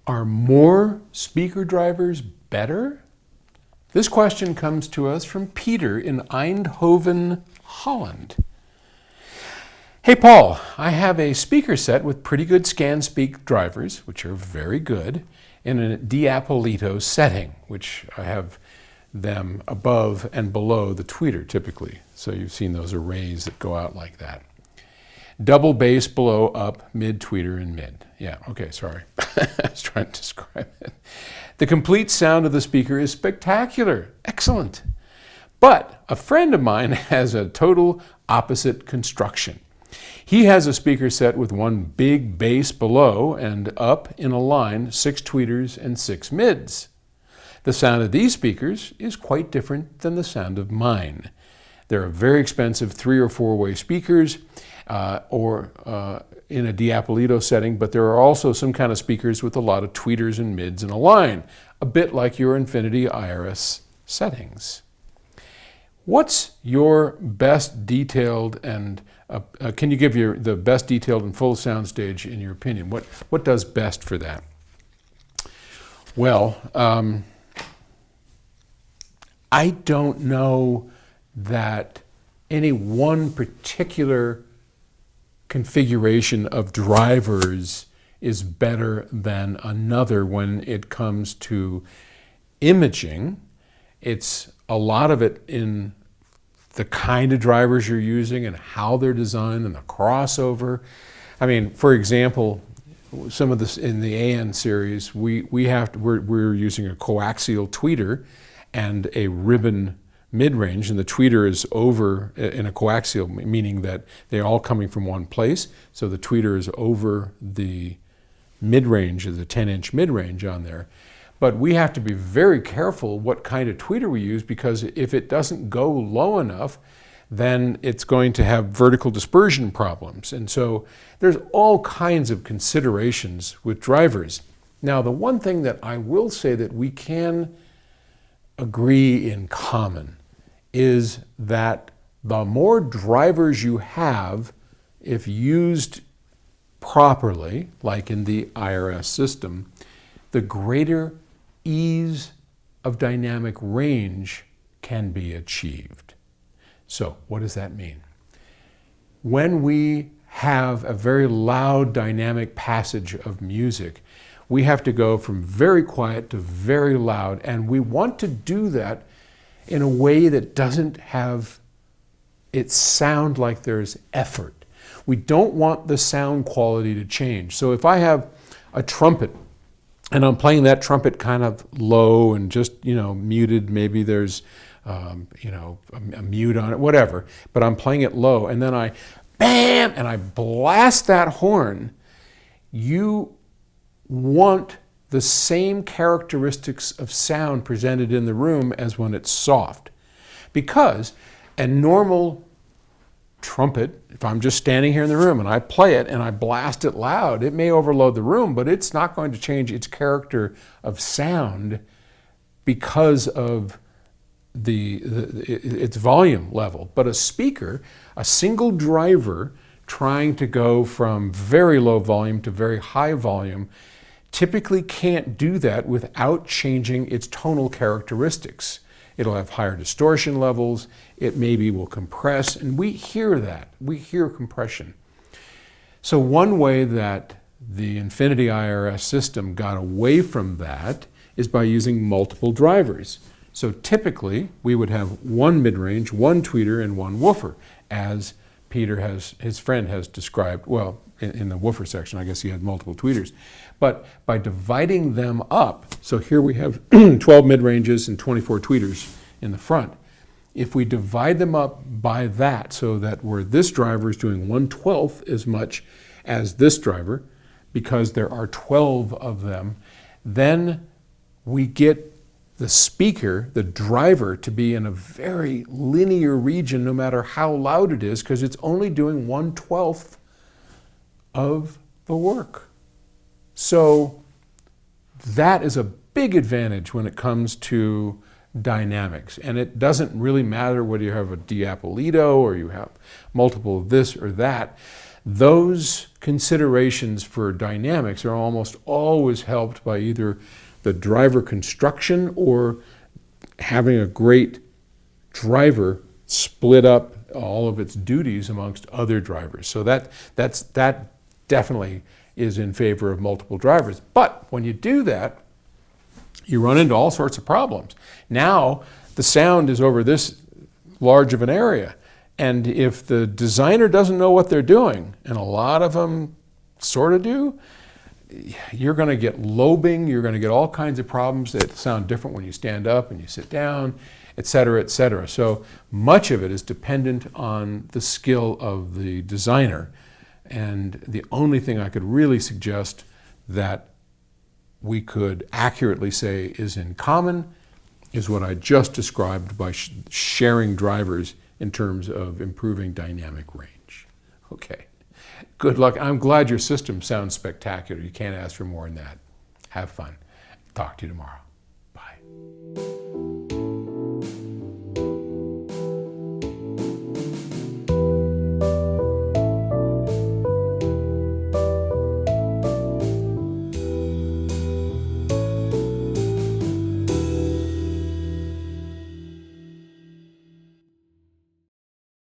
Are more speaker drivers better? This question comes to us from Peter in Eindhoven, Holland. Hey Paul, I have a speaker set with pretty good ScanSpeak drivers, which are very good, in a Diapolito setting, which I have them above and below the tweeter typically. So you've seen those arrays that go out like that. Double bass below, up, mid, tweeter, and mid. Yeah, okay, sorry. I was trying to describe it. The complete sound of the speaker is spectacular, excellent. But a friend of mine has a total opposite construction. He has a speaker set with one big bass below and up in a line, 6 tweeters and 6 mids. The sound of these speakers is quite different than the sound of mine. They're very expensive 3 or 4-way speakers or in a Diapolito setting, but there are also some kind of speakers with a lot of tweeters and mids in a line, a bit like your Infinity IRS settings. What's your best detailed and can you give the best detailed and full soundstage in your opinion? What does best for that? Well, I don't know that any one particular configuration of drivers is better than another when it comes to imaging. It's a lot of it in the kind of drivers you're using and how they're designed and the crossover. I mean, for example, some of this in the AN series, we're using a coaxial tweeter and a ribbon mid-range, and the tweeter is over in a coaxial, meaning that they're all coming from one place. So the tweeter is over the mid-range, the 10-inch mid-range on there. But we have to be very careful what kind of tweeter we use, because if it doesn't go low enough, then it's going to have vertical dispersion problems. And so there's all kinds of considerations with drivers. Now, the one thing that I will say that we can agree in common is that the more drivers you have, if used properly, like in the IRS system, the greater ease of dynamic range can be achieved. So what does that mean? When we have a very loud dynamic passage of music, we have to go from very quiet to very loud, and we want to do that in a way that doesn't have it sound like there's effort. We don't want the sound quality to change. So if I have a trumpet and I'm playing that trumpet kind of low and just, muted, maybe there's, a mute on it, whatever, but I'm playing it low, and then I, bam, and I blast that horn, you want the same characteristics of sound presented in the room as when it's soft. Because a normal trumpet, if I'm just standing here in the room and I play it and I blast it loud, it may overload the room, but it's not going to change its character of sound because of its volume level. But a speaker, a single driver trying to go from very low volume to very high volume, typically can't do that without changing its tonal characteristics. It'll have higher distortion levels, it maybe will compress, and we hear that. We hear compression. So one way that the Infinity IRS system got away from that is by using multiple drivers. So typically, we would have one mid-range, one tweeter, and one woofer, as his friend has described. Well, in the woofer section, I guess he had multiple tweeters. But by dividing them up, so here we have 12 mid-ranges and 24 tweeters in the front. If we divide them up by that, so that where this driver is doing 1/12 as much as this driver, because there are 12 of them, then we get the speaker, the driver, to be in a very linear region no matter how loud it is, because it's only doing 1/12 of the work. So that is a big advantage when it comes to dynamics. And it doesn't really matter whether you have a Diapolito or you have multiple of this or that. those considerations for dynamics are almost always helped by either the driver construction or having a great driver split up all of its duties amongst other drivers. So that definitely is in favor of multiple drivers. But when you do that, you run into all sorts of problems. Now the sound is over this large of an area, and if the designer doesn't know what they're doing, and a lot of them sort of do, you're going to get lobing, you're going to get all kinds of problems that sound different when you stand up and you sit down, et cetera, et cetera. So much of it is dependent on the skill of the designer. And the only thing I could really suggest that we could accurately say is in common is what I just described by sharing drivers in terms of improving dynamic range. Okay, good luck. I'm glad your system sounds spectacular. You can't ask for more than that. Have fun. Talk to you tomorrow. Bye.